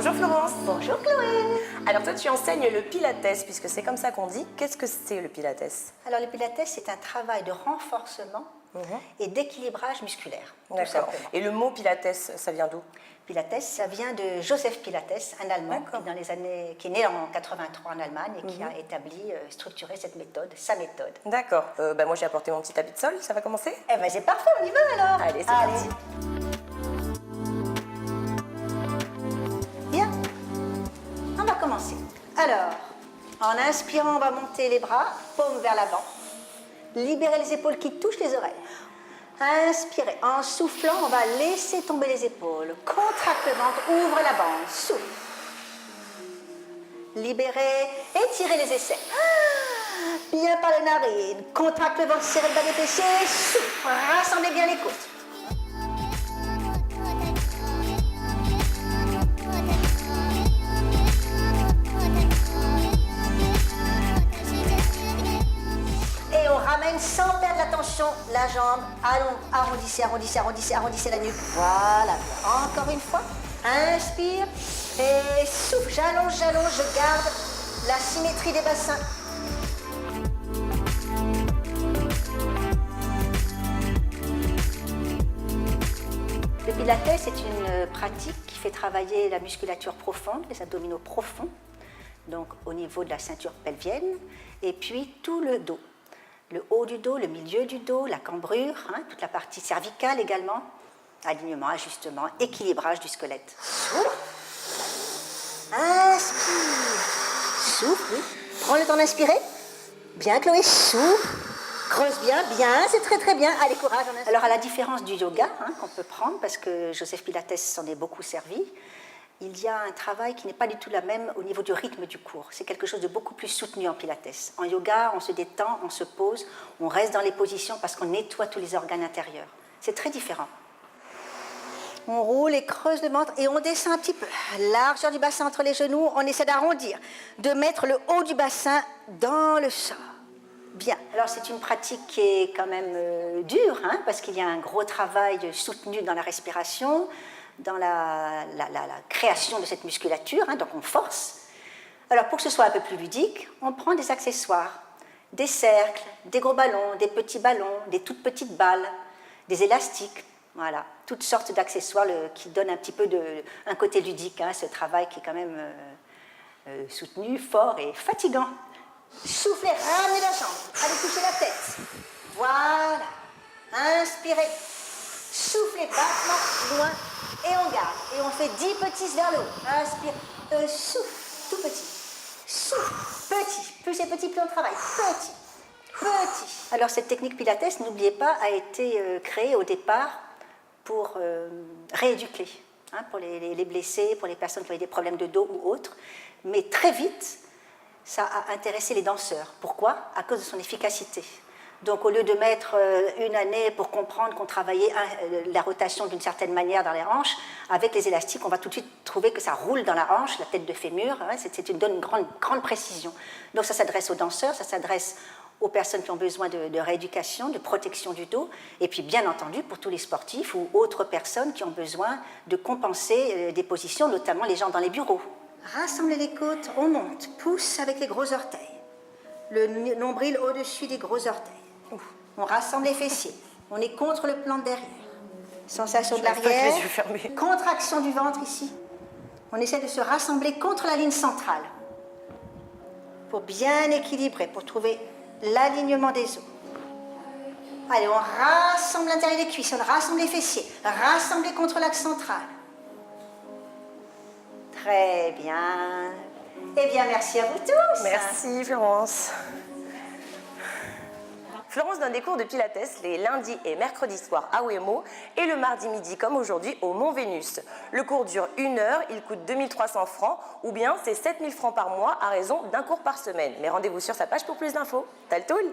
Bonjour Florence. Bonjour Chloé. Alors toi tu enseignes le pilates puisque c'est comme ça qu'on dit. Qu'est-ce que c'est le pilates? Alors le pilates c'est un travail de renforcement et d'équilibrage musculaire. Tout D'accord. simplement. Et le mot pilates, ça vient d'où? Pilates, ça vient de Joseph Pilates, un Allemand qui est né en 83 en Allemagne et qui a établi, structuré cette méthode, sa méthode. D'accord. Moi j'ai apporté mon petit tapis de sol, ça va commencer? Eh bien c'est parfait, on y va alors. Allez, c'est parti. Bien, on va commencer. Alors, en inspirant, on va monter les bras, paume vers l'avant. Libérer les épaules qui touchent les oreilles. Inspirez. En soufflant, on va laisser tomber les épaules. Contracte le ventre, ouvre la bande. Souffle. Libérez, étirez les aisselles. Bien par les narines. Contracte le ventre, serrez le bas des fessiers. Souffle. Rassemblez bien les côtes. Et on ramène sans perdre la tension la jambe. Allons, arrondissez, arrondissez, arrondissez, arrondissez la nuque. Voilà. Encore une fois. Inspire et souffle. J'allonge, j'allonge, je garde la symétrie des bassins. Le pilates, c'est une pratique qui fait travailler la musculature profonde, les abdominaux profonds, donc au niveau de la ceinture pelvienne, et puis tout le dos. Le haut du dos, le milieu du dos, la cambrure, toute la partie cervicale également, alignement, ajustement, équilibrage du squelette. Souffle. Inspire. Souffle, oui. Prends le temps d'inspirer. Bien Chloé, souffle. Creuse bien, bien, c'est très très bien. Allez, courage. Alors à la différence du yoga qu'on peut prendre, parce que Joseph Pilates s'en est beaucoup servi, il y a un travail qui n'est pas du tout la même au niveau du rythme du cours. C'est quelque chose de beaucoup plus soutenu en pilates. En yoga, on se détend, on se pose, on reste dans les positions parce qu'on nettoie tous les organes intérieurs. C'est très différent. On roule et creuse le ventre et on descend un petit peu. Largeur du bassin entre les genoux, on essaie d'arrondir, de mettre le haut du bassin dans le sol. Bien. Alors c'est une pratique qui est quand même dure, parce qu'il y a un gros travail soutenu dans la respiration, dans la création de cette musculature, donc on force. Alors pour que ce soit un peu plus ludique, on prend des accessoires, des cercles, des gros ballons, des petits ballons, des toutes petites balles, des élastiques, voilà, toutes sortes d'accessoires qui donnent un petit peu un côté ludique, ce travail qui est quand même soutenu, fort et fatigant. Soufflez, ramenez la jambe, allez toucher la tête. Voilà, inspirez, soufflez, battement, loin. Et on garde. Et on fait 10 petits vers le haut. Inspire. Souffle. Tout petit. Souffle. Petit. Plus c'est petit, plus on travaille. Petit. Petit. Alors cette technique Pilates, n'oubliez pas, a été créée au départ pour rééduquer. Pour les blessés, pour les personnes qui avaient des problèmes de dos ou autres. Mais très vite, ça a intéressé les danseurs. Pourquoi? À cause de son efficacité. Donc, au lieu de mettre une année pour comprendre qu'on travaillait la rotation d'une certaine manière dans les hanches, avec les élastiques, on va tout de suite trouver que ça roule dans la hanche, la tête de fémur, donne une grande précision. Donc, ça s'adresse aux danseurs, ça s'adresse aux personnes qui ont besoin de rééducation, de protection du dos, et puis bien entendu pour tous les sportifs ou autres personnes qui ont besoin de compenser des positions, notamment les gens dans les bureaux. Rassemblez les côtes, on monte, pousse avec les gros orteils, le nombril au-dessus des gros orteils. On rassemble les fessiers. On est contre le plan de derrière. Sensation de l'arrière. Contraction du ventre ici. On essaie de se rassembler contre la ligne centrale. Pour bien équilibrer, pour trouver l'alignement des os. Allez, on rassemble l'intérieur des cuisses. On rassemble les fessiers. Rassemblez contre l'axe central. Très bien. Eh bien, merci à vous tous. Merci Florence. Florence donne des cours de pilates les lundis et mercredis soirs à Ouémo et le mardi midi comme aujourd'hui au Mont Vénus. Le cours dure 1 heure, il coûte 2300 francs ou bien c'est 7000 francs par mois à raison d'un cours par semaine. Mais rendez-vous sur sa page pour plus d'infos. Taltoul!